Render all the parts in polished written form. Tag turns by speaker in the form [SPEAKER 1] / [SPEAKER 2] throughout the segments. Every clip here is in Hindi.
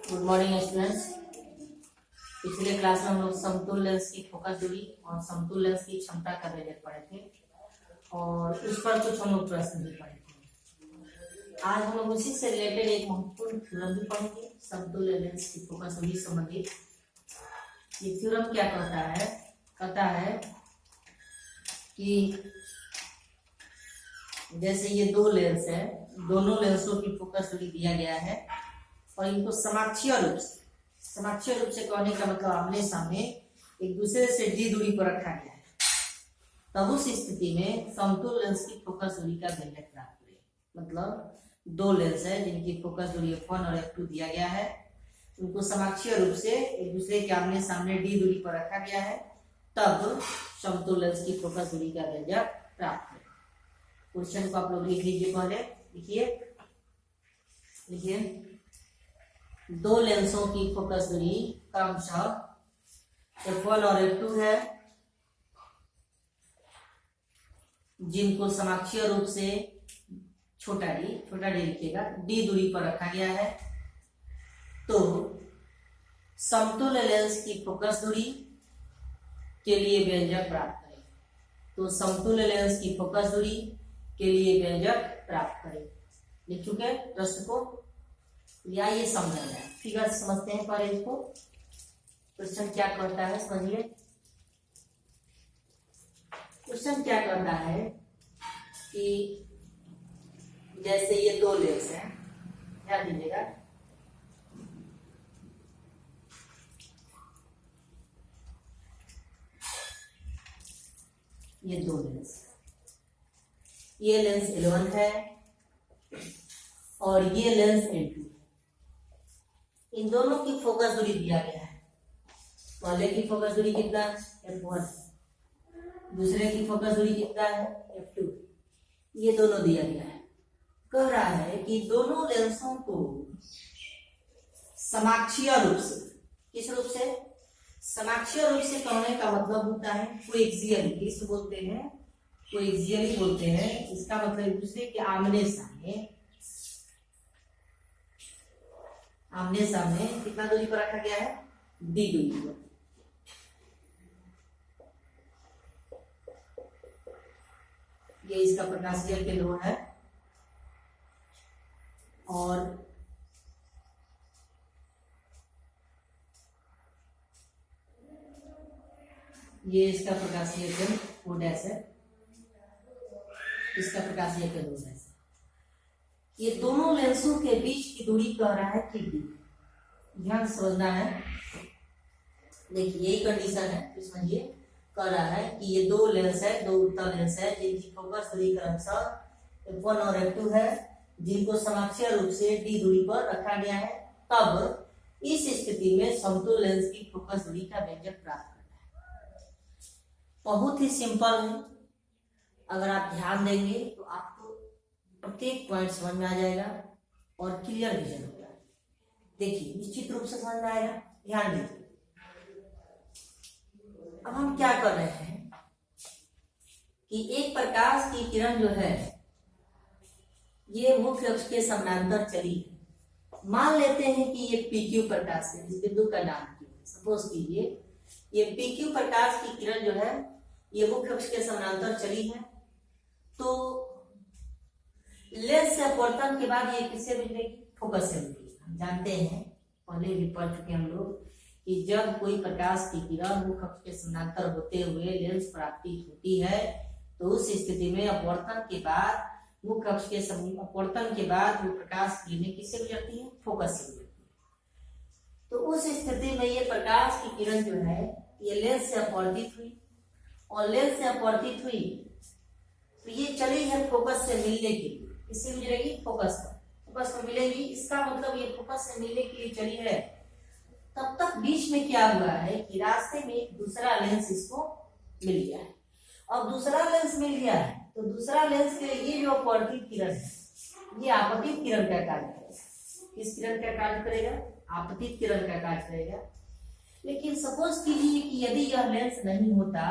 [SPEAKER 1] Good morning students. पिछले क्लास में हम लोग समतुल लेंस की फोकस दूरी और समतुल लेंस की क्षमता का बेलेट पढ़े थे और उस पर कुछ हम लोग प्रश्न भी पढ़े थे। आज हम लोग उसी से रिलेटेड एक महत्वपूर्ण थ्योरम भी पढ़ेंगे समतुल लेंस की फोकस दूरी संबंधित। ये थ्योरम क्या कहता है कि जैसे ये दो लेंस है, दोनों लेंसों की फोकस दूरी दिया गया है और इनको समाक्षीय रूप से कहने का मतलब आमने सामने एक दूसरे से d दूरी पर रखा गया है। तब उस स्थिति में समतुल लेंस की फोकस दूरी का बेलेट प्राप्त करें। मतलब दो लेंस है जिनकी फोकस दूरी f1 और f2 दिया गया है, उनको समाक्षीय रूप से एक दूसरे के आमने सामने d दूरी पर रखा गया है, तब समतुल लेंस की फोकस दूरी का बेलेट प्राप्त करें। क्वेश्चन को आप लोग लिख लीजिए। पहले लिखिए दो लेंसों की फोकस दूरी क्रमशः f1 और f2 है, जिनको समाक्षीय रूप से छोटा d लिखिएगा d दूरी पर रखा गया है। तो समतुल्य लेंस की फोकस दूरी के लिए व्यंजक प्राप्त करें। तो समतुल्य लेंस की फोकस दूरी के लिए व्यंजक प्राप्त करें। लिख चुके प्रश्न को या ये समझना है, फिगर समझते हैं पहले इसको। क्वेश्चन क्या कहता है समझिए। क्वेश्चन क्या कहता है कि जैसे ये दो लेंस हैं, ध्यान दीजिएगा, ये दो लेंस, ये लेंस L1 है और ये लेंस L2। इन दोनों की फोकस दूरी दिया गया है। पहले की फोकस दूरी कितना f1, दूसरे की फोकस दूरी कितना है f2। ये दोनों दिया गया है। कह रहा है कि दोनों लेंसों को समाक्षीय रूप से, किस रूप से? समाक्षीय रूप से कहने का मतलब होता है कोएक्सियली, किस बोलते हैं? कोएक्सियली बोलते हैं। इसका मतलब एक दूसरे के आमने सामने कितना दूरी पर रखा गया है? d दूरी पर। ये इसका प्रकाशीय केंद्र है और ये इसका प्रकाशीय केंद्र O डैश है, इसका प्रकाशीय केंद्र O डैश। ये दोनों लेंसों के बीच की दूरी कह रहा है कि d। ध्यान समझना है। देखिए यही कंडीशन है, तो समझिए। कह रहा है कि ये दो लेंस है, दो उत्तल लेंस है जिनकी फोकस दूरी क्रमशः f1 और f2 है, जिनको समाक्षीय रूप से d दूरी पर रखा गया है। तब इस स्थिति में समतुल लेंस की फोकस दूरी का व्यंजक प्राप्त करना है। बहुत ही सिंपल है। अगर आप ध्यान देंगे तो आपको प्रत्येक पॉइंट समझ में आ जाएगा और क्लियर विजन होगा। देखिए निश्चित रूप से समझ में आएगा। ध्यान दीजिए। अब हम क्या कर रहे हैं कि एक प्रकाश की किरण जो है ये मुख्य अक्ष के समानांतर चली है। मान लेते हैं कि ये PQ प्रकाश है, इस बिंदु का नाम कीजिए। सपोज कीजिए ये PQ प्रकाश की किरण जो है ये मुख्य अक्ष के समानांतर चली है। तो लेंस से अपवर्तन के बाद ये किससे मिलेगी? फोकस से मिलेगी। हम जानते हैं, पहले भी पढ़ चुके हम लोग, कि जब कोई प्रकाश की किरण मुख्य अक्ष के समानांतर होते हुए लेंस पर आपतित होती है तो उस स्थिति में अपवर्तन के बाद मुख्य अक्ष के अपवर्तन के बाद वो प्रकाश की किरणें किससे गुजरती है? फोकस से गुजरती है। तो उस स्थिति में ये प्रकाश की किरण जो है ये लेंस से अपवर्तित हुई और लेंस से अपवर्तित हुई तो ये चली है फोकस से मिलने के लिए। किससे गुजरेगी? फोकस पर मिलेगी। इसका मतलब ये फोकस से मिलने के लिए चली है। तब तक बीच में क्या हुआ है कि रास्ते में एक दूसरा लेंस इसको मिल गया है। अब दूसरा लेंस मिल गया है तो दूसरा लेंस के लिए ये जो अपवर्तित किरण है ये आपतित किरण का कार्य करेगा। किस किरण का कार्य करेगा? आपतित किरण का कार्य करेगा। लेकिन सपोज कीजिए कि यदि यह लेंस नहीं होता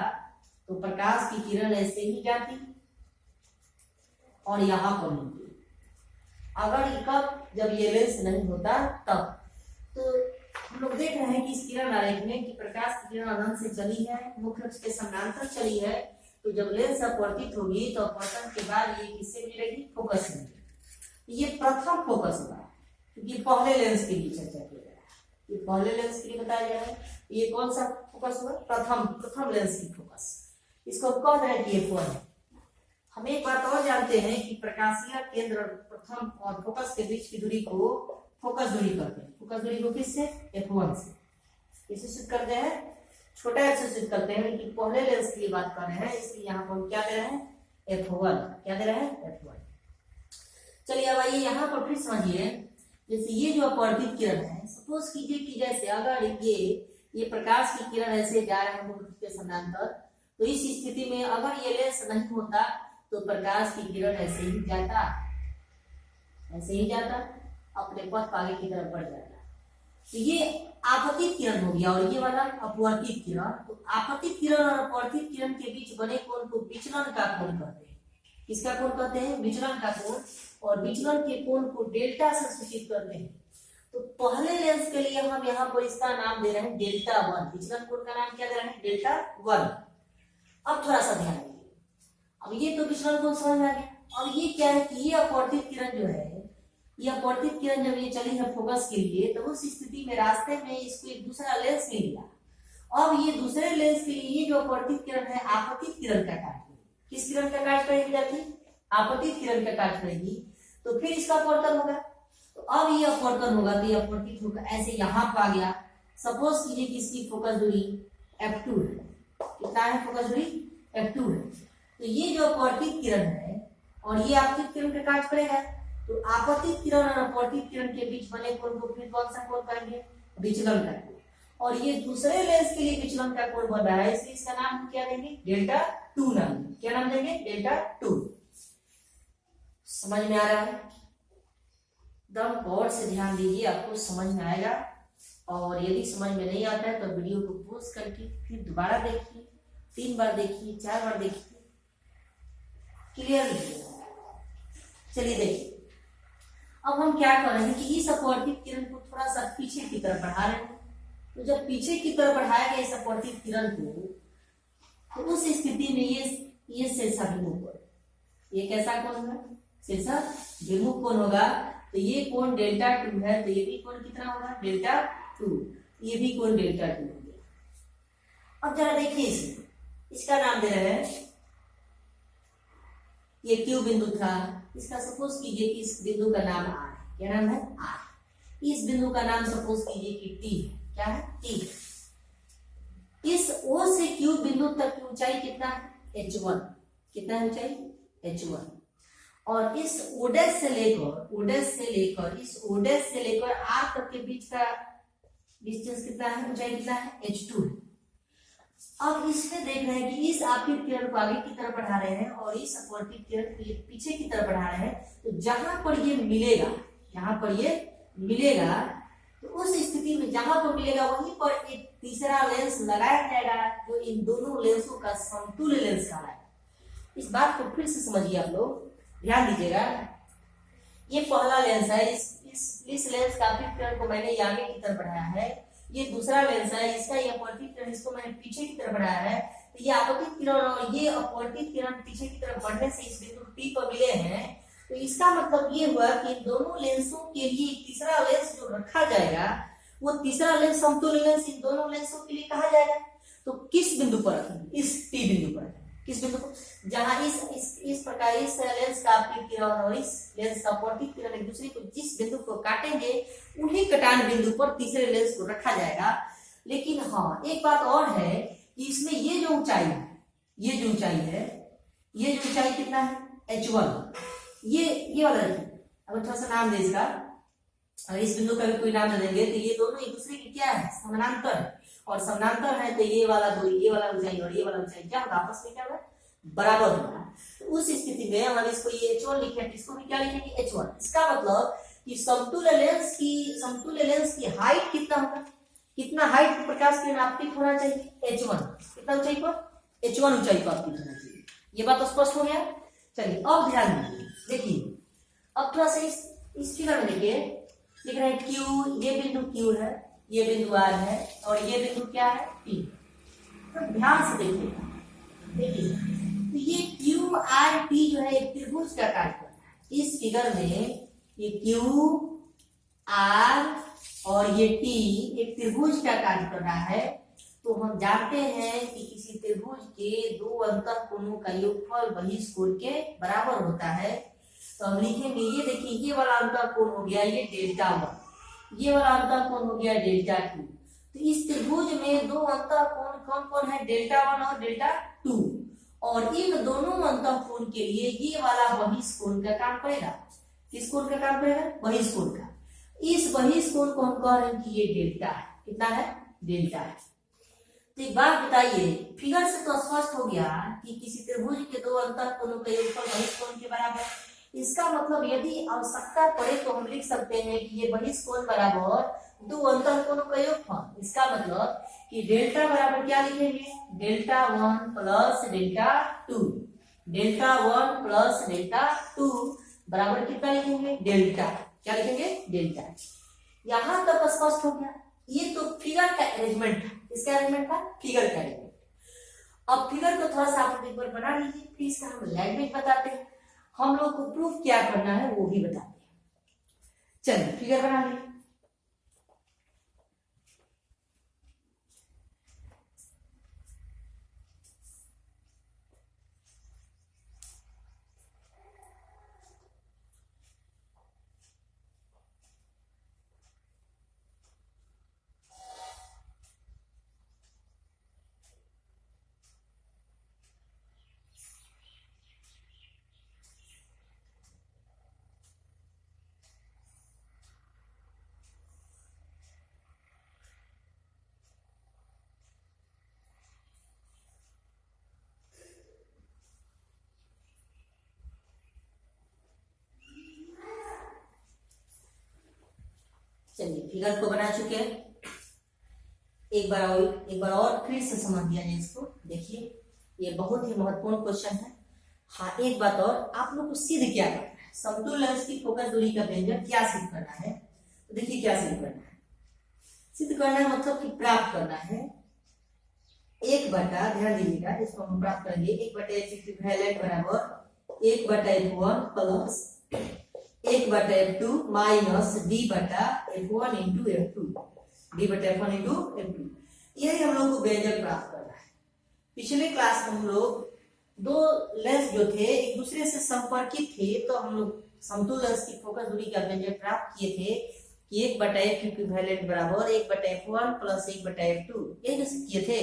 [SPEAKER 1] तो प्रकाश की किरण ऐसे ही जाती और यहां पर मिलती। अगर कब? जब ये लेंस नहीं होता तब। तो हम लोग देख रहे हैं कि इस किरण आरेख में कि प्रकाश की किरण अनंत से चली है, मुख्य अक्ष के समानांतर चली है, तो जब लेंस अपवर्तित होगी तो अपवर्तन के बाद ये किससे मिलेगी? फोकस से मिलेगी। ये प्रथम फोकस होगा क्योंकि पहले लेंस के लिए चर्चा किया गया है, ये पहले लेंस के लिए बताया गया है। ये कौन सा फोकस हुआ? प्रथम लेंस की फोकस, इसको कह रहे हैं कि ये फोकस है। हम एक बात और जानते हैं कि प्रकाशीय केंद्र प्रथम और फोकस के बीच की दूरी को फोकस दूरी कहते हैं। फोकस दूरी को किससे? F1 से। किससे सिद्ध करते हैं? छोटा f से सिद्ध करते हैं, लेकिन पहले लेंस की बात कर रहे हैं, इसलिए यहाँ पर हम क्या दे रहे हैं? F1। क्या दे रहे हैं? F1। चलिए अब आइए यहाँ पर फिर समझिए, जैसे ये जो अपवर्तित किरण है, सपोज कीजिए कि जैसे अगर ये प्रकाश की किरण ऐसे जा रहे हैं मुख्य के समानांतर, तो इस स्थिति में अगर ये लेंस नहीं होता तो प्रकाश की किरण ऐसे ही जाता, अपने पथ आगे की तरफ बढ़ जाता। तो ये आपतित किरण हो गया और ये वाला अपवर्तित किरण। तो आपतित किरण और अपवर्तित किरण के बीच बने कोण को विचलन का कोण कहते हैं। किसका कोण कहते हैं? विचलन का कोण। और विचलन के कोण को डेल्टा से सूचित करते हैं। तो पहले लेंस के लिए हम यहाँ पर इसका नाम दे रहे हैं डेल्टा 1। विचलन कोण का नाम क्या दे रहे हैं? डेल्टा 1। अब थोड़ा सा ध्यान दीजिए, अब ये तो विचलन कोण समझ में आ गया। अब ये क्या है कि ये अपवर्तित किरण जो है, ये अपवर्तित किरण जब ये चली है फोकस के लिए, तो उस स्थिति में रास्ते में इसको एक दूसरा लेंस मिल गया। अब ये दूसरे लेंस के लिए ये जो अपवर्तित किरण है आपतित किरण का काट करेगी। किस किरण का काट करेगी जाती? आपतित किरण का काट करेगी। तो फिर इसका अपवर्तन होगा। तो अब ये अपवर्तन होगा तो ये अपवर्तित होगा, ऐसे यहाँ पर आ गया। सपोज कीजिए कि इसकी फोकस दूरी F2 है। कितना है फोकस दूरी? F2 है। तो ये जो अपवर्तित किरण है और ये आपतित किरण का काट करेगा, तो आपतित किरण और अपवर्तित किरण के बीच बने कोण को फिर कौन सा कोण करेंगे? विचलन का कोण। और ये दूसरे लेंस के लिए विचलन का कोण बन रहा है, इसलिए इसका नाम हम क्या देंगे? डेल्टा 2 नाम। क्या नाम देंगे? डेल्टा 2। समझ में आ रहा है? एकदम गौर से ध्यान दीजिए, आपको समझ में आएगा। और यदि समझ में नहीं आता है तो वीडियो को पॉज करके फिर दोबारा देखिए, 3 बार देखिए, 4 बार देखिए, क्लियर लीजिए। चलिए देखिए, अब हम क्या कर रहे हैं कि इस अपवर्तित किरण को थोड़ा सा पीछे की तरफ बढ़ा रहे हैं। तो जब पीछे की तरफ बढ़ाया गया इस अपवर्तित किरण को, तो उस स्थिति में ये शीर्षाभिमुख कोण, ये कैसा कोण होगा? शीर्षाभिमुख कोण होगा। तो ये कोण डेल्टा 2 है, तो ये भी कोण कितना होगा? डेल्टा 2। ये भी कोण डेल्टा 2 हो गया। अब जरा देखिए इसमें, इसका नाम दे रहे हैं, ये Q बिंदु था, इसका सपोज कीजिए कि इस बिंदु का नाम R है। क्या नाम है? R। इस बिंदु का नाम सपोज कीजिए कि T है। क्या है? T। इस O से Q बिंदु तक की ऊंचाई कितना है? H1। कितना है ऊंचाई? H1। और इस ओडेस से लेकर इस ओडेस से लेकर R तक के बीच का डिस्टेंस कितना है? ऊंचाई कितना है? H2 है। अब इसमें देख रहे हैं कि इस आपतित किरण को आगे की तरफ बढ़ा रहे हैं और इस अपवर्तित किरण को पीछे की तरफ बढ़ा रहे हैं। तो जहां पर ये मिलेगा, तो उस स्थिति में जहां पर मिलेगा वहीं पर एक तीसरा लेंस लगाया जाएगा, जो इन दोनों लेंसों का समतुल्य लेंस कहलाएगा। इस बात को फिर से समझिए, आप लोग ध्यान दीजिएगा। ये पहला लेंस है, इस लेंस का आपतित किरण को मैंने आगे की तरफ बढ़ाया है। ये दूसरा लेंस है, इसका ये अपवर्तित किरण, इसको मैंने पीछे की तरफ बढ़ाया है। तो ये आपतित किरण और ये अपवर्तित किरण पीछे की तरफ बढ़ने से इस बिंदु T पर मिले हैं। तो इसका मतलब ये हुआ कि इन दोनों लेंसों के लिए तीसरा लेंस जो रखा जाएगा, वो तीसरा लेंस समतुल्य लेंस इन दोनों लेंसों के लिए कहा जाएगा। तो किस बिंदु पर रखेंगे? इस T बिंदु पर। किस बिंदु पर? जहां इस प्रकार इस लेंस का आपतित किरण और इस लेंस का अपवर्तित किरण एक दूसरे को जिस बिंदु को काटेंगे, उन्हीं कटान बिंदु पर तीसरे लेंस को रखा जाएगा। लेकिन हाँ, एक बात और है कि इसमें ये जो ऊंचाई कितना है? H1। ये वाला अगर थोड़ा सा नाम दे इसका, अगर इस बिंदु का भी कोई नाम दे देंगे, तो ये दोनों एक दूसरे की क्या है? समानांतर। और समानांतर है तो ये वाला दूरी, ये वाला ऊंचाई और ये वाला ऊंचाई क्या होगा? आपस में क्या होगा? बराबर होगा। तो उस स्थिति में हम इसको ये H1 लिखे, इसको भी क्या लिखेंगे? H1। इसका मतलब कि समतुल्य लेंस की हाइट कितना होगा? कितना हाइट पर प्रकाश किरण आपतित होना चाहिए? H1। कितना ऊंचाई पर? H1 ऊंचाई पर आपतित होना चाहिए। ये बात स्पष्ट हो गया? चलिए अब ध्यान दीजिए, देखिए अब थोड़ा सा इस फिगर में देखिए, लिख रहे हैं क्यू, ये बिंदु क्यू है, ये बिंदु आर है और ये बिंदु क्या है पी। तो ध्यान से देखिएगा, देखिए तो ये क्यू आर टी जो है एक त्रिभुज का कार्य कर रहा है। इस फिगर में ये क्यू आर और ये टी एक त्रिभुज का कार्य कर रहा है। तो हम जानते हैं कि किसी त्रिभुज के दो अंतःकोणों का योगफल बहिष्कोण के बराबर होता है। तो हम लिखेंगे, ये देखिए ये वाला अंतःकोण हो गया ये डेल्टा वन, ये वाला अंतःकोण हो गया डेल्टा टू। तो इस त्रिभुज में दो अंतःकोण कौन कौन है, डेल्टा वन और डेल्टा टू। और इन दोनों अंतःकोण के लिए ये वाला बहिष्कोण का काम करेगा। किस कोण का काम करेगा, बहिष्कोण का। इस बहिष्कोण को हम कह रहे हैं कि ये डेल्टा है। कितना है, डेल्टा है। तो एक बात बताइए, फिगर से तो स्पष्ट हो गया कि किसी त्रिभुज के दो अंतःकोणों का योगफल बहिष्कोण के बराबर। इसका मतलब यदि आवश्यकता पड़े तो हम लिख सकते हैं कि ये बहिष्कोण बराबर दो अंतःकोणों का योगफल। इसका मतलब कि डेल्टा बराबर क्या लिखेंगे, delta one plus delta two. Delta one plus delta two बराबर कितना लिखेंगे, डेल्टा। क्या लिखेंगे, डेल्टा। यहां तक स्पष्ट हो गया। ये तो फिगर का अरेंजमेंट है। इसका अरेंजमेंट था, फिगर का अरेंजमेंट। अब फिगर को थोड़ा सा आप एक बार बना लीजिए, फिर इसका हम लैंग्वेज बताते हैं। हम लोग को प्रूफ क्या करना है वो भी बताते हैं। चलिए फिगर बना लीजिए। चलिए फिगर को बना चुके हैं। एक बार और फिर से समझ लिया जाए इसको। देखिए ये बहुत ही महत्वपूर्ण क्वेश्चन है। हाँ एक बात और, आप लोग को सिद्ध क्या करना है, समतुल्य लेंस की फोकस दूरी का व्यंजक क्या सिद्ध करना है। तो देखिए क्या सिद्ध करना है, सिद्ध करना है मतलब कि प्राप्त करना है एक बटा, ध्यान दीजिएगा इसको हम प्राप्त करेंगे, एक बटा एफ इक्विवेलेंट बराबर एक बटा एफ वन प्लस एक बटा एफ टू माइनस डी बटा F one into F two, D बटा F one into F two. यही हम लोग को व्यंजक प्राप्त करना है। पिछले क्लास में हम लोग दो लेंस जो थे एक दूसरे से संपर्कित थे, तो हम लोग समतुल्य लेंस की फोकस दूरी का व्यंजक प्राप्त किए थे कि एक बटा एफ इक्विवेलेंट बराबर एक बटा एफ वन प्लस एक बटा एफ टू, यही जैसे किए थे।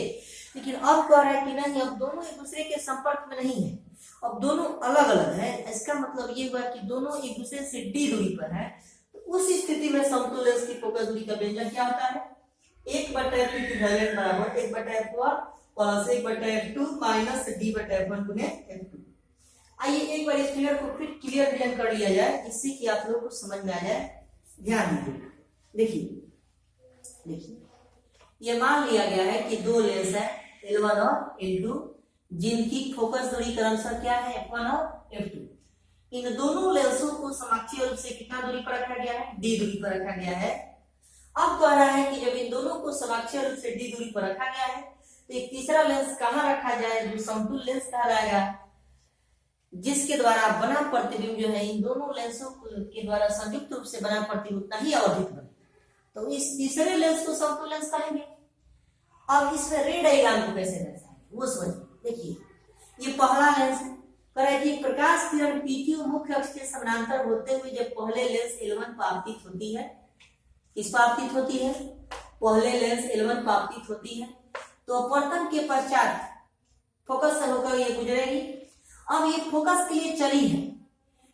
[SPEAKER 1] लेकिन अब कह रहा है कि नहीं, अब दोनों एक दूसरे के संपर्क में नहीं है, अब दोनों अलग अलग है। इसका मतलब ये हुआ कि दोनों एक दूसरे से डी दूरी पर है। तो उस स्थिति में समतुल्य लेंस की फोकस दूरी का व्यंजक क्या होता है, एक बटा एफ इक्विवेलेंट बराबर एक बटा एफ वन प्लस एक बटा एफ टू माइनस डी बटा एफ वन गुने एफ टू। आइए एक बार इस फिगर को फिर क्लियर विजन कर लिया जाए, इससे कि आप लोगों को समझ में आ जाए। ध्यान दीजिए, देखिए देखिए ये मान लिया गया है कि दो लेंस है L1 और L2, जिनकी फोकस दूरी क्रमशः क्या है F1 और F2। इन दोनों लेंसों को समाक्षीय रूप से कितना दूरी पर रखा गया है, d दूरी पर रखा गया है। अब कह रहा है कि जब इन दोनों को समाक्षीय रूप से d दूरी पर रखा गया है, तो एक तीसरा लेंस कहाँ रखा जाए, जो समतुल्य लेंस कहलाएगा, जिसके द्वारा बना प्रतिबिंब जो है इन दोनों लेंसों के द्वारा संयुक्त रूप से बना प्रतिबिंब उतना ही अवधिक बनेगा। तो इस तीसरे लेंस को समतुल्य लेंस कहेंगे। अब इसमें रे डायग्राम को कैसे दर्शाएंगे वो समझिए। देखिए ये पहला लेंस है, कह रहा है कि प्रकाश किरण PQ मुख्य अक्ष के समानांतर होते हुए जब पहले लेंस L1 पर आपतित होती है, किस पर आपतित होती है, पहले लेंस L1 पर आपतित होती है, तो अपवर्तन के पश्चात फोकस से होकर ये गुजरेगी। अब ये फोकस के लिए चली है,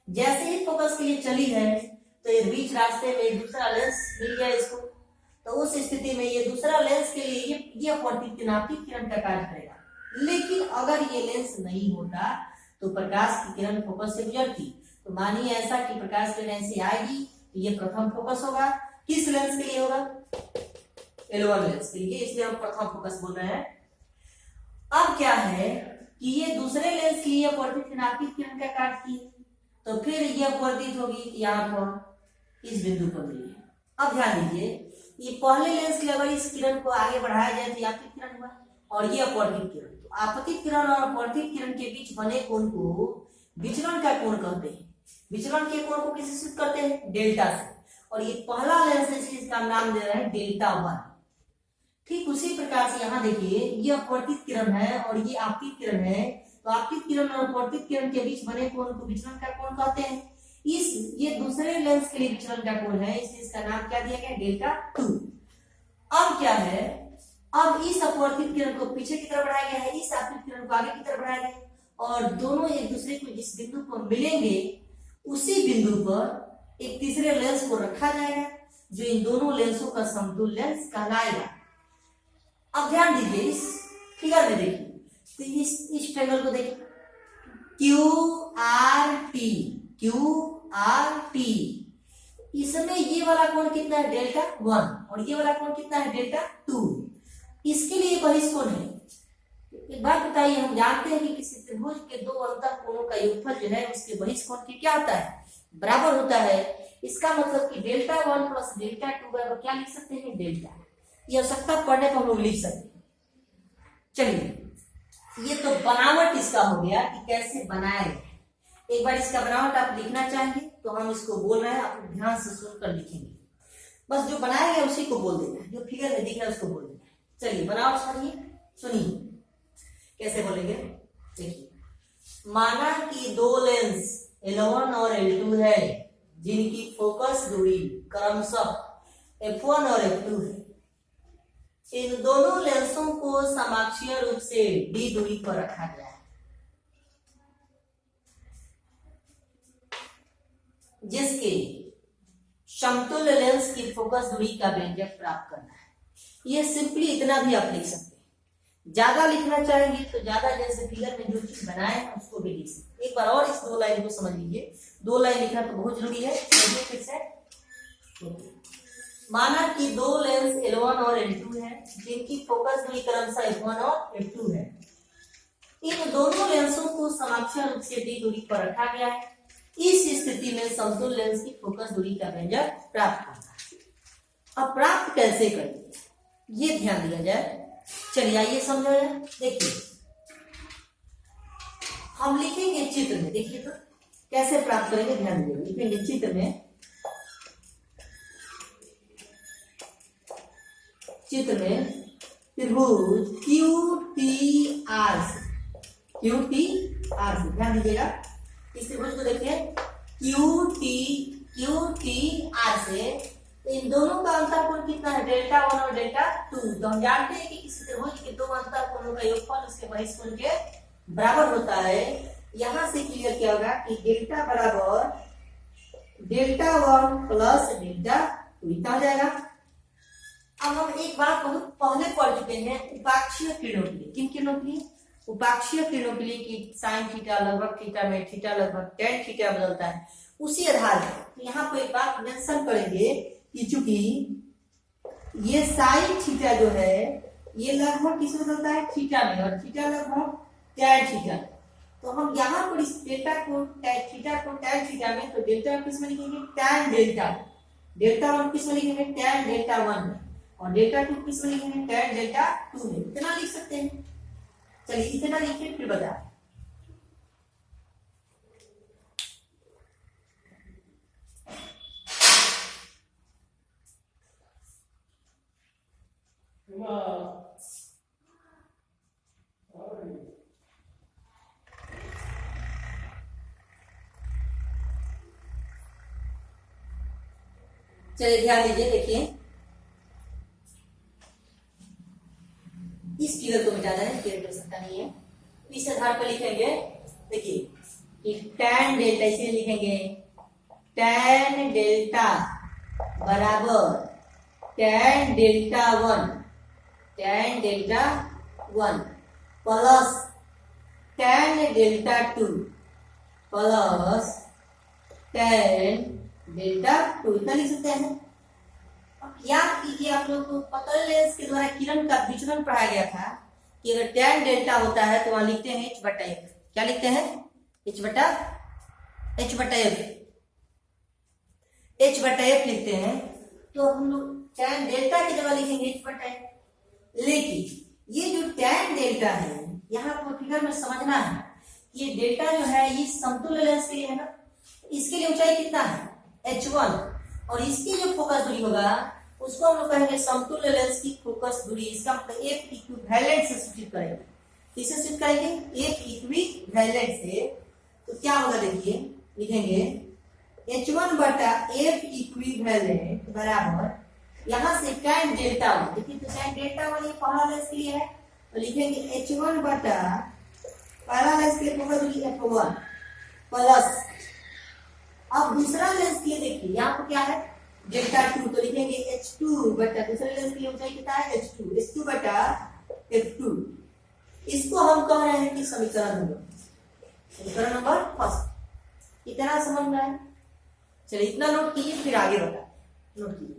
[SPEAKER 1] जैसे ही फोकस के लिए चली है तो ये बीच रास्ते में दूसरा लेंस मिल गया इसको, तो उस स्थिति में ये दूसरा लेंस के लिए ये अपवर्तित नाभिक किरण का कार्य करेगा। लेकिन अगर ये लेंस नहीं होता तो प्रकाश की किरण फोकस से गुजरती। तो मानिए ऐसा कि प्रकाश की किरण से आएगी तो ये प्रथम फोकस होगा, किस लेंस के लिए होगा, L1 लेंस के लिए, इसलिए हम प्रथम फोकस बोल रहे हैं। अब क्या है कि ये दूसरे लेंस के लिए अपवर्तित नाभिक किरण का कार्य की, तो फिर ये अपवर्तित होगी यहाँ पर इस बिंदु पर मिली है। अब ध्यान दीजिए, ये पहले लेंस के अगर इस किरण को आगे बढ़ाया जाए तो आपतित किरण हुआ और ये अपवर्तित किरण। तो आपतित किरण और अपवर्तित किरण के बीच बने कोण को विचलन का कोण कहते हैं। विचलन के कोण को किससे सूचित करते हैं? डेल्टा से। और ये पहला लेंस है इसलिए इसका नाम दे रहे हैं डेल्टा 1। ठीक उसी प्रकार से यहाँ देखिए, ये अपवर्तित किरण है और ये आपतित किरण है। तो आपतित किरण और अपवर्तित किरण के बीच बने कोण को विचलन का कोण कहते हैं। ये दूसरे लेंस के लिए विचलन का कोण है, इसलिए इसका नाम क्या दिया गया? डेल्टा 2। अब क्या है, अब इस अपवर्तित किरण को पीछे की तरफ बढ़ाया गया है, इस आपतित किरण को आगे की तरफ बढ़ाया गया है और दोनों एक दूसरे को जिस बिंदु पर मिलेंगे उसी बिंदु पर एक तीसरे लेंस को रखा जाएगा जो इन दोनों लेंसों का समतुल्य लेंस कहलाएगा। अब ध्यान दीजिए, इस फिगर में देखिए, तो इस ट्रायंगल को देखिए, QRT, इसमें ये वाला कोण कितना है? डेल्टा 1 और ये वाला कोण कितना है? डेल्टा 2। इसके लिए बहिष कोण है। एक बात बताइए, हम जानते हैं कि किसी त्रिभुज के दो अंतर कोणों का योगफल जो है उसके बहिष कोण की क्या होता है? बराबर होता है। इसका मतलब कि डेल्टा 1 प्लस डेल्टा 2 बराबर क्या लिख सकते हैं? डेल्टा। ये आवश्यकता पढ़ने पर हम लोग लिख सकते हैं। चलिए, ये तो बनावट इसका हो गया कि कैसे बनाया गया। एक बार इसका बनावट आप लिखना चाहेंगे तो हम इसको बोल रहे हैं, आप ध्यान से सुनकर लिखेंगे। बस जो बनाया गया उसी को बोल देना है, जो फिगर में दिख रहा है उसको बोल देना है। चलिए बनावट सुनिए कैसे बोलेंगे। देखिए, माना कि दो लेंस L1 और L2 है जिनकी फोकस दूरी क्रमशः F1 और F2 है। इन दोनों लेंसों को समाक्षीय रूप से D दूरी पर रखा गया है, जिसके समतुल्य लेंस की फोकस दूरी का व्यंजक प्राप्त करना है। ये सिंपली इतना भी आप लिख सकते हैं। ज्यादा लिखना चाहेंगे तो ज्यादा, जैसे फिगर में जो चीज बनाए हैं उसको भी लिख सकते। एक बार और इस 2 लाइन को समझ लीजिए। 2 लाइन लिखना तो बहुत जरूरी है। फिर से माना कि दो लेंस L1 और L2 है जिनकी फोकस दूरी क्रमशः F1 और F2 है। इन दोनों लेंसों को समाक्षीय रूप से D दूरी पर रखा गया है। इस स्थिति में समतुल्य लेंस की फोकस दूरी का व्यंजक प्राप्त करना है। अब प्राप्त कैसे करेंगे ये ध्यान दिया जाए। चलिए आइए समझो जाए। देखिए, हम लिखेंगे चित्र में। देखिए तो कैसे प्राप्त करेंगे, ध्यान दीजिए। लिखेंगे चित्र में, त्रिभुज QTR से, ध्यान दीजिएगा। इस त्रिभुज को देखिए, QTR से इन दोनों का अंतर कोण कितना है? डेल्टा 1 और डेल्टा 2। तो हम जानते हैं कि किसी त्रिभुज के दो अंतर कोणों का योगफल उसके बहिष कोण के बराबर होता है। यहां से क्लियर किया होगा कि डेल्टा बराबर डेल्टा 1 प्लस डेल्टा 2 इतना हो जाएगा। अब हम एक बात बहुत पहले पढ़ चुके हैं उपाक्षीय किरणों के लिए। किन किरणों के लिए? उपाक्षीय किरणों के लिए कि साइन थीटा लगभग थीटा में थीटा लगभग tan थीटा बदलता है। उसी आधार पर यहाँ पर एक बात मेंशन करेंगे कि चूंकि ये साइन थीटा जो है ये लगभग किस में बदलता है? थीटा में, और थीटा लगभग tan थीटा। तो हम यहाँ पर इस डेल्टा को थीटा को tan थीटा में, तो डेल्टा किस में लिखेंगे? tan delta. डेल्टा 1 किस में लिखेंगे? tan डेल्टा 1 में, और डेल्टा 2 किस में लिखेंगे? tan डेल्टा 2 में। इतना लिख सकते हैं। चलिए इतना लिखिए फिर बता। चलिए ध्यान दीजिए। देखिए इस फिगर को मिटाना है, फिगर कर सकता नहीं है। इस आधार पर लिखेंगे। देखिए कि tan डेल्टा, इसे लिखेंगे tan डेल्टा बराबर tan delta 1 plus tan delta 2 plus tan delta 2 इतना लिख सकते हैं। याद कीजिए, आप लोग को पतले लेंस के द्वारा किरण का विचलन पढ़ाया गया था कि अगर tan डेल्टा होता है तो वहां लिखते हैं h/f। क्या लिखते हैं? h/f लिखते हैं। तो हम लोग tan डेल्टा की जगह लिखेंगे h पर tan। लेकिन ये जो tan डेल्टा है यहाँ आपको फिगर में समझना है, ये डेल्टा जो है ये समतुल्य लेंस के लिए है ना, इसके लिए ऊंचाई कितना है h1, और इसकी जो फोकस दूरी होगा उसको हम लोग कहेंगे समतुल्य लेंस की फोकस दूरी। इसका मतलब एक इक्विवेलेंट से सूचित करेंगे। किससे सूचित करेंगे? एक इक्विवेलेंट से। तो क्या होगा देखिए, लिखेंगे h1 बटा f इक्विवेलेंट बराबर यहाँ से tan डेल्टा 1। देखिए तो tan डेल्टा 1 ये पहला लेंस के लिए है, तो लिखेंगे h1 बटा पहला लेंस के लिए फोकस दूरी f1 प्लस, अब दूसरा लेंस के लिए देखिए यहाँ पर क्या है डेल्टा 2, तो लिखेंगे h2 बटा दूसरे लेंस के लिए ऊंचाई कितना है h2 बटा f2। इसको हम कह रहे हैं कि समीकरण नंबर फर्स्ट। इतना समझ में आया? चलिए इतना नोट कीजिए, फिर आगे बता नोट कीजिए।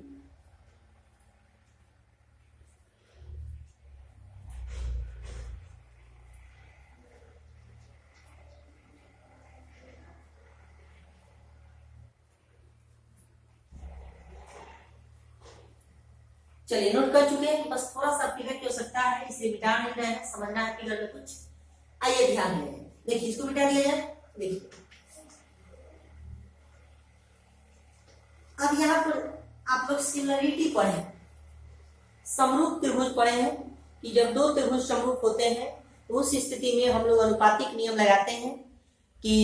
[SPEAKER 1] चलिए नोट कर चुके हैं, बस थोड़ा सा फिगर की आवश्यकता है, इसे मिटा नहीं रहे हैं, समझना है फिगर में कुछ। आइए ध्यान दें, देखिए इसको मिटा दिया जाए। देखिए अब यहाँ पर आप लोग सिमिलरिटी पढ़े, समरूप त्रिभुज पढ़े हैं कि जब दो त्रिभुज समरूप होते हैं तो उस स्थिति में हम लोग अनुपातिक नियम लगाते हैं कि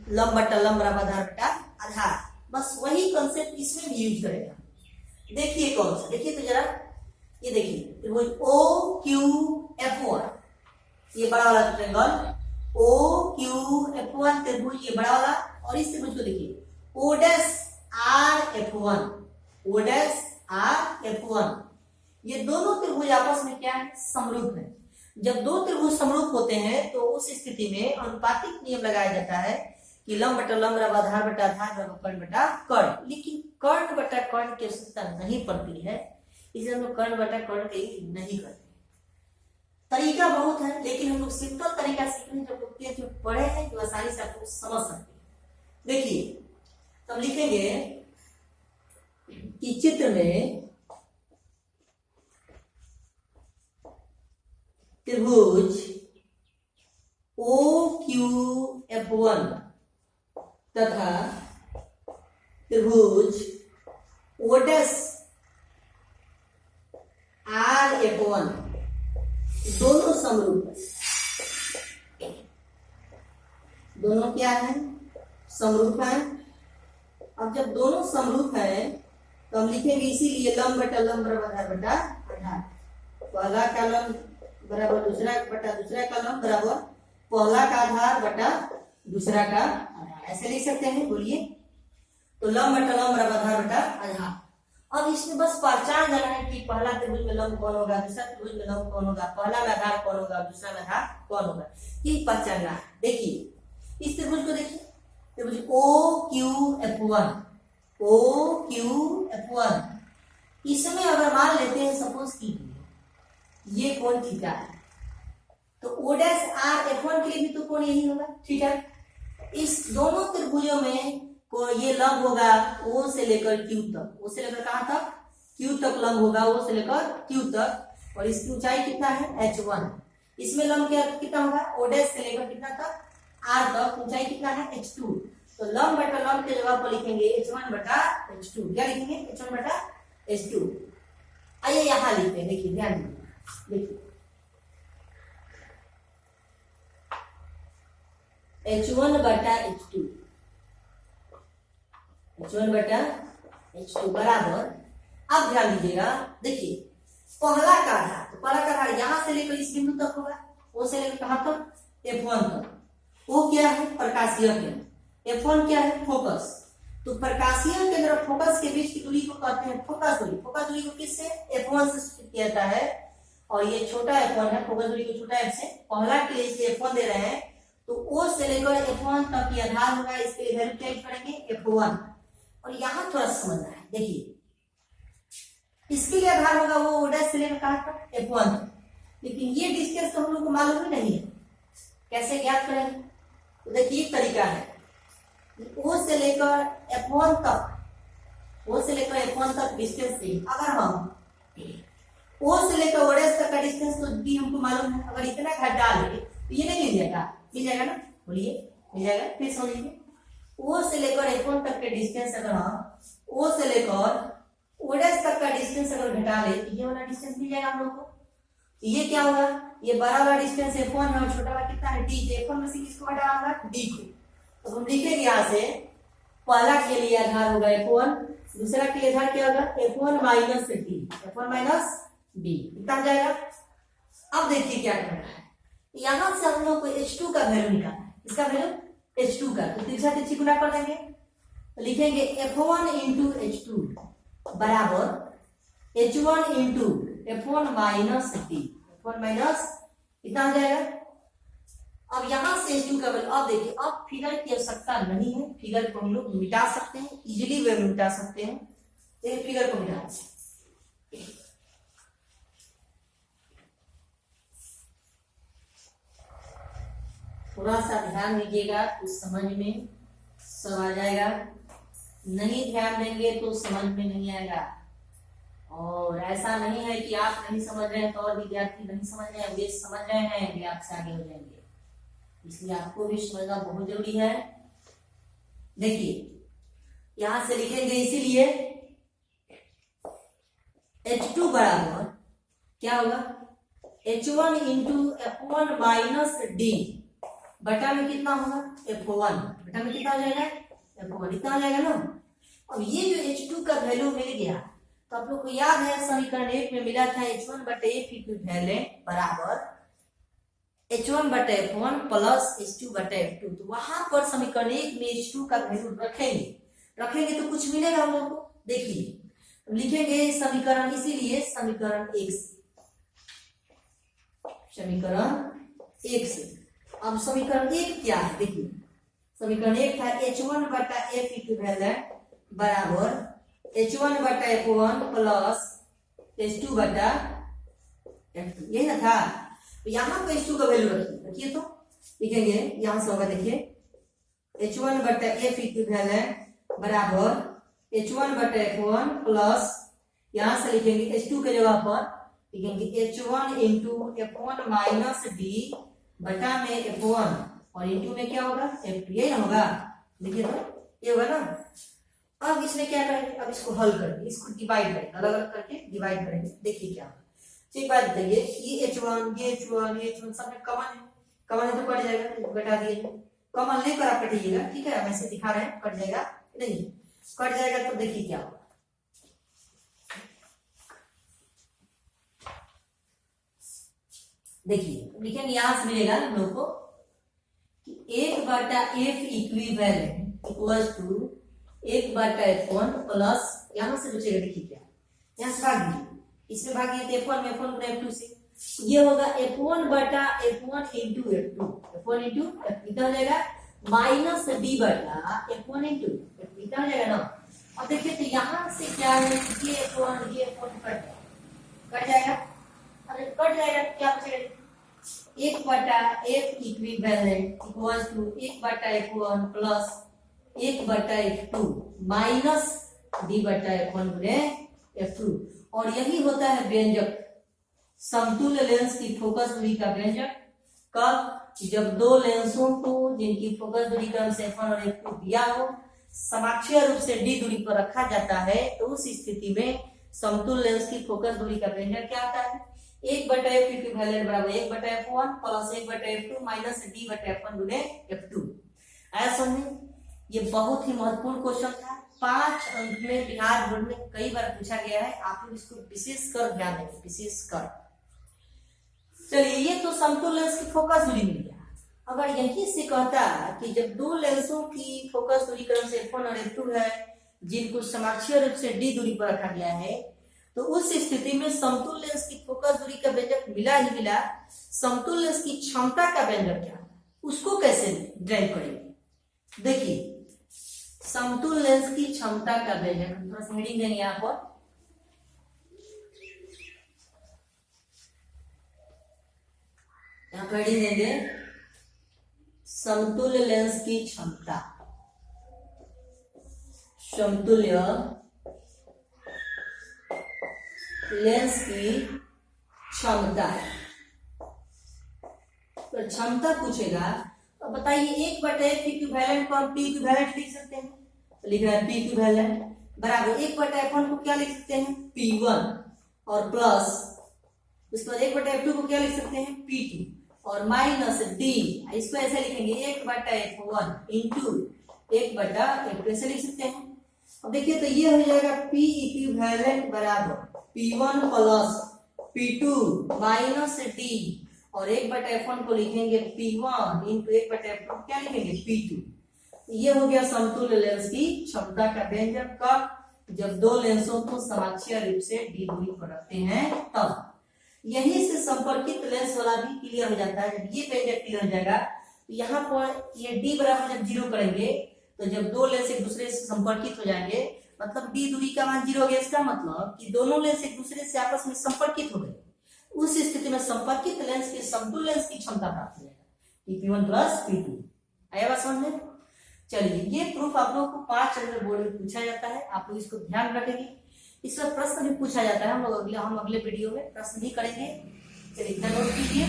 [SPEAKER 1] लंब बटा लंब बराबर आधार बटा आधार। बस वही कंसेप्ट इसमें भी यूज करेगा। देखिए कौन सा, देखिए तो जरा, ये देखिए त्रिभुज ओ क्यू F1, ये बड़ा वाला ट्रायंगल ओ क्यू F1 त्रिभुज, ये बड़ा वाला, और इस त्रिभुज को देखिए ओ डैश आर F1, ये दोनों त्रिभुज आपस में क्या है समरूप है। जब दो त्रिभुज समरूप होते हैं तो उस स्थिति में अनुपातिक नियम लगाया जाता है कि लंब बटा लंब बराबर आधार बटा आधार बराबर कर्ण बटा कर्ण। लेकिन कर्ण बटा कर्ण की आवश्यकता नहीं पड़ती है, इसलिए हम लोग कर्ण बटा कर्ण के नहीं करते। तरीका बहुत है, लेकिन हम लोग सिंपल तरीका सीखने जब लोग जो पढ़े हैं जो आसानी से आप लोग समझ सकते हैं। देखिए तब लिखेंगे कि चित्र में त्रिभुज ओ क्यू F1 तथा त्रिभुज ओ डैश आर F1 दोनों समरूप है। दोनों क्या है? समरूप है। अब जब दोनों समरूप है तो हम लिखेंगे इसीलिए लंब बटा लंब बराबर आधार बटा आधार। पहला का लंब बराबर दूसरा बटा दूसरा का लंब बराबर पहला का आधार बटा दूसरा का आधार, ऐसे लिख सकते हैं। बोलिए तो लंब बटा लंब बराबर आधार बटा आधार। अब इसमें बस पहचान जाना है कि पहला त्रिभुज में लंब कौन होगा, दूसरा त्रिभुज में लंब कौन होगा, पहला में आधार कौन होगा, दूसरा में आधार कौन होगा, ये पहचानना है। देखिए इस त्रिभुज को देखिए, त्रिभुज ओ क्यू F1, इसमें अगर मान लेते हैं सपोज की ये कोण थीटा है, तो ओ डैश आर F1 के लिए भी तो कोण यही होगा थीटा। इस दोनों त्रिभुजों में को ये लंब होगा O से लेकर Q तक, O से लेकर कहां तक? Q तक लंब होगा, O से लेकर Q तक, और इसकी ऊंचाई कितना है h1। इसमें लंब क्या कितना होगा? O डैश से लेकर कितना तक? R तक, ऊंचाई कितना है h2। तो लंब बटा लंब के जगह पर लिखेंगे h1 बटा h2। क्या लिखेंगे? h1 बटा h2। आइए यहां लिखते हैं, देखिए ध्यान दीजिए, देखिए h1 बटा h2, h1 बटा h2 बराबर, अब ध्यान दीजिएगा, देखिए पहला का आधार, तो पहला का आधार यहां से लेकर इस बिंदु तक होगा, O से लेकर कहां तक? F1 तक। O क्या है? प्रकाशीय केंद्र। F1 क्या है? फोकस। तो प्रकाशीय केंद्र और फोकस के बीच की दूरी को कहते हैं फोकस दूरी। फोकस दूरी को किससे? F1 से सूचित किया जाता है, और ये छोटा F1 है, फोकस दूरी को छोटा f से, पहला के लिए इसे F1 दे रहे हैं, तो O से लेकर F1 तक ये आधार होगा, इसके लिए वैल्यू क्या करेंगे? F1। और यहां थोड़ा समझना है, देखिए इसके लिए आधार होगा वो O डैश से लेकर कहां तक? F1। लेकिन ये डिस्टेंस तो हम लोग को मालूम ही नहीं है, कैसे ज्ञात करेंगे? तो देखिए एक तरीका है, O से लेकर F1 तक ओ से लेकर F1 तक डिस्टेंस से अगर हम ओ से लेकर ओडेस तक का डिस्टेंस तो डी हमको मालूम है, अगर इतना घटा ले तो ये नहीं मिल जाएगा, मिल जाएगा ना, बोलिए मिल जाएगा। फिर समझिए ओ से लेकर F1 तक के डिस्टेंस अगर हम ओ से लेकर ओडेस तक का डिस्टेंस अगर घटा ले तो ये वाला डिस्टेंस मिल जाएगा हम लोग को। ये क्या होगा, ये बड़ा वाला डिस्टेंस F1 है और छोटा वाला कितना है D, F1 में से किसको घटाना होगा, D को। तो हम लिखेंगे यहाँ से पहला के लिए आधार होगा F1, दूसरा के लिए आधार क्या होगा F1 minus D, F1 minus D कितना आ जाएगा। अब देखिए क्या करना है, यहाँ से हम लोग को H2 का वैल्यू निकालना है, इसका वैल्यू H2 का, तो तिरछा तिरछी गुना कर देंगे, तो लिखेंगे F1 इंटू H2 बराबर H1 into F1 minus D, F1 minus कितना आ जाएगा। अब यहां से H2 का वैल्यू, अब देखिए अब फिगर की आवश्यकता नहीं है, फिगर को हम लोग मिटा सकते हैं, इजीली वे मिटा सकते हैं। ये फिगर को मिटा थोड़ा सा ध्यान दीजिएगा तो समझ में सब आ जाएगा, नहीं ध्यान देंगे तो समझ में नहीं आएगा। और ऐसा नहीं है कि आप नहीं समझ रहे हैं तो और विद्यार्थी नहीं समझ रहे हैं, वे समझ रहे हैं, वे आपसे आगे हो जाएंगे, इसलिए आपको भी समझना बहुत जरूरी है। देखिए यहां से लिखेंगे, इसीलिए H2 बराबर क्या होगा H1 into F1 minus D बटा में कितना होगा F1, बटा में कितना हो जाएगा F1, इतना हो जाएगा ना। अब ये जो H2 का वैल्यू मिल गया तो आप लोग को याद है समीकरण 1 में मिला था H1 बटे F इक्विवेलेंट बराबर H1 बटे F1 प्लस H2 बटे F2। तो वहां पर समीकरण 1 में H2 का वैल्यू रखेंगे तो कुछ मिलेगा हम लोग को। देखिए लिखेंगे समीकरण, इसीलिए समीकरण 1 से अब समीकरण 1 क्या है, देखिए समीकरण 1 था H1 बटा F इक्विवेलेंट बराबर H1 बटा F1 प्लस H2 बटा F2, यही ना था। तो यहाँ पे H2 का वैल्यू रखिए, तो लिखेंगे यहां से होगा, देखिए H1 बटा F इक्विवेलेंट बराबर H1 बटा F1 प्लस यहां से लिखेंगे H2 के जगह पर लिखेंगे H1 into F1 minus D बटा में F1 और इंटू में क्या होगा F2, यही ना होगा। देखिए तो ये होगा ना। अब इसमें क्या करेंगे, अब इसको हल करेंगे, इसको डिवाइड करेंगे, अलग अलग करके डिवाइड करेंगे। देखिए क्या होगा, एक बात बताइए, ये H1 ये H1 ये H1 सब में कमन है तो कट जाएगा, तो घटा दिए, कमन नहीं कर आप कटिएगा, ठीक है, हम ऐसे दिखा रहे हैं, कट जाएगा नहीं, कट जाएगा। तो देखिए क्या होगा, देखिए लिखेंगे यहां से मिलेगा हम लोग को कि 1 बटा F इक्विवेलेंट इक्वल टू 1 बटा F1 प्लस यहां से बचेगा, देखिए क्या, यहां से भाग दीजिए, इसमें भागिए तो F1 में F1 गुना F2 से, ये होगा F1 बटा F1 into F2, F1 into कितना हो जाएगा माइनस D बटा F1 इंटू कितना हो जाएगा ना। अब देखिए तो यहाँ से क्या है, ये F1 कट जाएगा, अरे कट जाएगा क्या बचेगा 1 बटा F इक्विवेलेंट इक्वल टू 1 बटा F1 प्लस 1 बटा F2 माइनस D बटा F1 गुने F2। और यही होता है व्यंजक, समतुल्य लेंस की फोकस दूरी का व्यंजक। कब, जब दो लेंसों को जिनकी फोकस दूरी क्रम से F1 और F2 दिया हो, समाक्षीय रूप से D दूरी पर रखा जाता है, तो उस स्थिति में समतुल्य लेंस की फोकस दूरी का व्यंजक क्या आता है 1 बटा F इक्विवेलेंट बराबर 1 बटा F1 प्लस 1 बटा F2 माइनस D बटा F1 गुने F2। ऐसा समझे, ये बहुत ही महत्वपूर्ण क्वेश्चन था, 5 अंक में बिहार बोर्ड में कई बार पूछा गया है, आप लोग इसको विशेष कर ध्यान दें, विशेष कर। चलिए ये तो समतुल्य लेंस की फोकस दूरी मिल गया। अगर यहीं से कहता कि जब दो लेंसों की फोकस दूरी क्रम से F1 और F2 है, जिनको समाक्षीय रूप से D दूरी पर रखा गया है, तो उस स्थिति में समतुल्य लेंस की फोकस दूरी का व्यंजक मिला ही मिला, समतुल्य लेंस की क्षमता का व्यंजक क्या है उसको कैसे ड्राइव करेंगे। देखिए समतुल्य लेंस की क्षमता का व्यंजक हम थोड़ा सा हेडिंग देंगे यहाँ पर, यहाँ पर हेडिंग देंगे समतुल्य लेंस की क्षमता, समतुल्य लेंस की क्षमता है। तो क्षमता पूछेगा तो बताइए 1/f इक्विवेलेंट को हम p इक्विवेलेंट लिख सकते हैं, तो लिख रहा है p इक्विवेलेंट बराबर 1/f1 को क्या लिख सकते हैं p1 और प्लस उसके बाद 1/f2 को क्या लिख सकते हैं p2 और माइनस d, इसको ऐसे लिखेंगे 1/f1 इंटू 1/f2 ऐसे लिख सकते हैं। अब देखिए तो ये हो जाएगा p इक्विवेलेंट बराबर p1 plus p2 minus d और 1/f1 को लिखेंगे p1 इंटू 1/f2 क्या लिखेंगे p2। ये हो गया समतुल्य लेंस की क्षमता का व्यंजक का जब दो लेंसों को समाक्षीय रूप से d दूरी पर रखते हैं तब। यहीं से संपर्कित लेंस वाला भी क्लियर हो जाता है। जब ये व्यंजक क्लियर हो जाएगा तो यहाँ पर ये d बराबर जब 0 करेंगे तो जब दो लेंस एक दूसरे से संपर्कित हो जाएंगे मतलब d दूरी का मान 0 हो गया, इसका मतलब कि दोनों लेंस एक दूसरे से आपस में संपर्कित हो गए। उस स्थिति में संपर्कित लेंस के समतुल्य लेंस की क्षमता प्राप्त हो जाएगा p1 प्लस p2। आया बात समझ में? चलिए ये प्रूफ आप लोगों को 5 चैप्टर बोर्ड में पूछा जाता है, आप लोग इसको ध्यान रखेंगे। इसका प्रश्न भी पूछा जाता है, हम अगले वीडियो में प्रश्न भी करेंगे। चलिए इतना नोट कीजिए।